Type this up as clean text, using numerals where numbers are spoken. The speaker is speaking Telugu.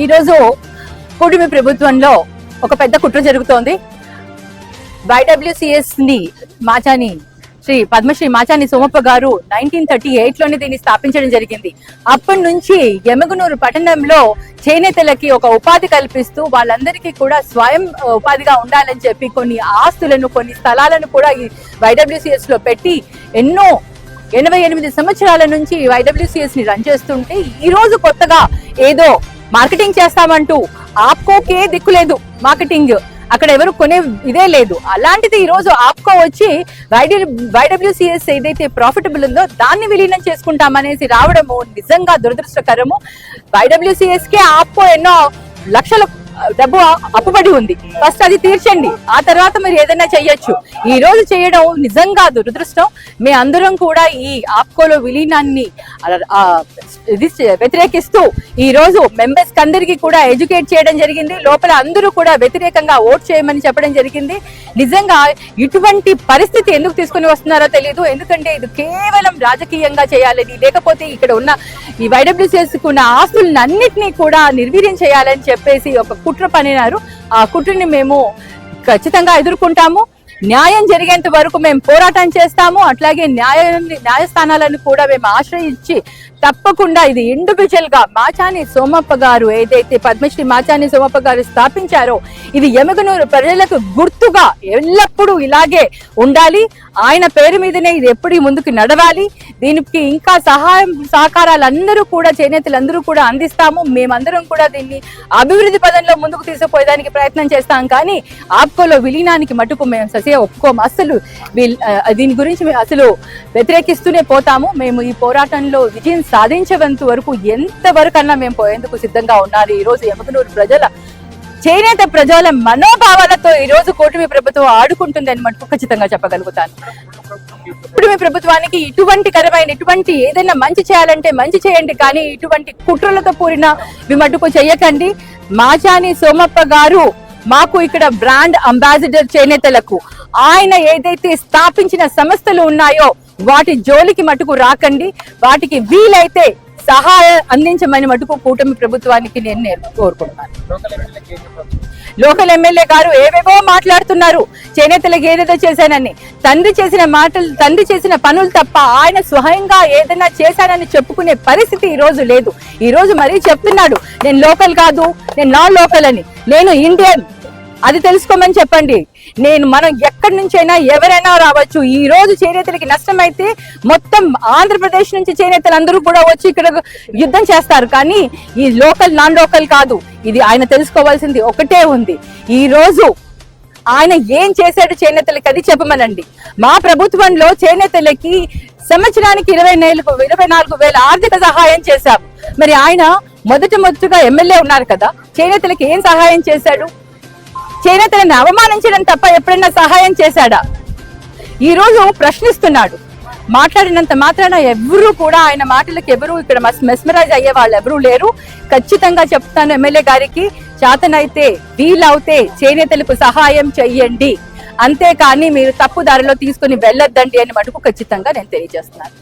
ఈరోజు కూటమి ప్రభుత్వంలో ఒక పెద్ద కుట్ర జరుగుతోంది. YWCS ని మాచాని శ్రీ పద్మశ్రీ మాచాని సోమప్ప గారు 1938లోనే దీన్ని స్థాపించడం జరిగింది. అప్పటి నుంచి ఎమగనూరు పట్టణంలో చేనేతలకి ఒక ఉపాధి కల్పిస్తూ వాళ్ళందరికీ కూడా స్వయం ఉపాధిగా ఉండాలని చెప్పి కొన్ని ఆస్తులను, కొన్ని స్థలాలను కూడా ఈ YWCS లో పెట్టి ఎన్నో 88 సంవత్సరాల నుంచి YWCS ని రన్ చేస్తుంటే ఈ రోజు కొత్తగా ఏదో మార్కెటింగ్ చేస్తామంటూ ఆప్కోకే దిక్కులేదు. మార్కెటింగ్ అక్కడ ఎవరు కొనే ఇదే లేదు. అలాంటిది ఈ రోజు ఆప్కో వచ్చి YWCS ఏదైతే ప్రాఫిటబుల్ ఉందో దాన్ని విలీనం చేసుకుంటామనేసి రావడము నిజంగా దురదృష్టకరము. YWCS కే ఆప్కో ఎన్నో లక్షల డబ్బు అప్పుబడి ఉంది. ఫస్ట్ అది తీర్చండి, ఆ తర్వాత మీరు ఏదైనా చెయ్యొచ్చు. ఈ రోజు చేయడం నిజంగా దురదృష్టం. మీ అందరం కూడా ఈ ఆప్కోలో విలీనాన్ని వ్యతిరేకిస్తూ ఈ రోజు మెంబర్స్ అందరికీ కూడా ఎడ్యుకేట్ చేయడం జరిగింది. లోపల అందరూ కూడా వ్యతిరేకంగా ఓట్ చేయమని చెప్పడం జరిగింది. నిజంగా ఇటువంటి పరిస్థితి ఎందుకు తీసుకుని వస్తున్నారో తెలియదు. ఎందుకంటే ఇది కేవలం రాజకీయంగా చేయాలని, లేకపోతే ఇక్కడ ఉన్న ఈ YWCS కు ఉన్న ఆస్తులన్నింటినీ కూడా నిర్వీర్యం చేయాలని చెప్పేసి ఒక కుట్ర పనినారు. ఆ కుట్రని మేము ఖచ్చితంగా ఎదుర్కొంటాము. న్యాయం జరిగేంత వరకు మేము పోరాటం చేస్తాము. అట్లాగే న్యాయస్థానాలను కూడా మేము ఆశ్రయించి తప్పకుండా ఇది ఇండివిజువల్ గా మాచాని సోమప్ప గారు ఏదైతే పద్మశ్రీ మాచాని సోమప్ప గారు స్థాపించారో ఇది ఎమగనూరు ప్రజలకు గుర్తుగా ఎల్లప్పుడూ ఇలాగే ఉండాలి. ఆయన పేరు మీదనే ఇది ఎప్పుడు ముందుకు నడవాలి. దీనికి ఇంకా సహకారాలు అందరూ కూడా చేనేతలందరూ కూడా అందిస్తాము. మేమందరం కూడా దీన్ని అభివృద్ధి పదంలో ముందుకు తీసుకుపోయేదానికి ప్రయత్నం చేస్తాం. కానీ ఆప్కోలో విలీనానికి మటుకు మేము ససే ఒప్పుకోము. అసలు దీని గురించి మేము అసలు వ్యతిరేకిస్తూనే పోతాము. మేము ఈ పోరాటంలో విజయం సాధించేంత వరకు ఎంతవరకన్నా మేము పోయేందుకు సిద్ధంగా ఉన్నారు. ఈ రోజు ఎమగనూరు చేనేత ప్రజల మనోభావాలతో ఈ రోజు కూటమి ప్రభుత్వం ఆడుకుంటుందని మటుకు ఖచ్చితంగా చెప్పగలుగుతాను. కూటమి ప్రభుత్వానికి ఇటువంటి ఏదైనా మంచి చేయాలంటే మంచి చేయండి, కానీ ఇటువంటి కుట్రలతో కూడిన మటుకు చెయ్యకండి. మాచాని సోమప్ప గారు మాకు ఇక్కడ బ్రాండ్ అంబాసిడర్ చేనేతలకు. ఆయన ఏదైతే స్థాపించిన సంస్థలు ఉన్నాయో వాటి జోలికి మటుకు రాకండి. వాటికి వీలైతే సహాయం అందించమని మటుకు కూటమి ప్రభుత్వానికి నేను కోరుకుంటున్నాను. లోకల్ ఎమ్మెల్యే గారు ఏవేవో మాట్లాడుతున్నారు. చేనేతలకు ఏదేదో చేశానని. తండ్రి చేసిన పనులు తప్ప ఆయన స్వయంగా ఏదైనా చేశానని చెప్పుకునే పరిస్థితి ఈ రోజు లేదు. ఈ రోజు మరీ చెప్తున్నాడు, నేను లోకల్ కాదు, నేను నాన్ లోకల్ అని. నేను ఇండియన్, అది తెలుసుకోమని చెప్పండి. మనం ఎక్కడి నుంచైనా ఎవరైనా రావచ్చు. ఈ రోజు చేనేతలకి నష్టమైతే మొత్తం ఆంధ్రప్రదేశ్ నుంచి చేనేతలు అందరూ కూడా వచ్చి ఇక్కడ యుద్ధం చేస్తారు. కానీ ఈ లోకల్ నాన్ లోకల్ కాదు. ఇది ఆయన తెలుసుకోవాల్సింది ఒకటే ఉంది. ఈ రోజు ఆయన ఏం చేశాడు చేనేతలకి అది చెప్పమనండి. మా ప్రభుత్వంలో చేనేతలకి సంవత్సరానికి 24,000 ఆర్థిక సహాయం చేశాం. మరి ఆయన మొదటగా ఎమ్మెల్యే ఉన్నారు కదా, చేనేతలకి ఏం సహాయం చేశాడు? చేనేతలను అవమానించడం తప్ప ఎప్పుడైనా సహాయం చేశాడా? ఈ రోజు ప్రశ్నిస్తున్నాడు. మాట్లాడినంత మాత్రాన ఎవరు కూడా ఆయన మాటలకు ఎవరు ఇక్కడ మెస్మరైజ్ అయ్యే వాళ్ళు ఎవరూ లేరు. ఖచ్చితంగా చెప్తాను ఎమ్మెల్యే గారికి, చేతనైతే వీలవుతే చేనేతలకు సహాయం చెయ్యండి, అంతేకాని మీరు తప్పు దారిలో తీసుకుని వెళ్ళొద్దండి అని మటుకు ఖచ్చితంగా నేను తెలియజేస్తున్నాను.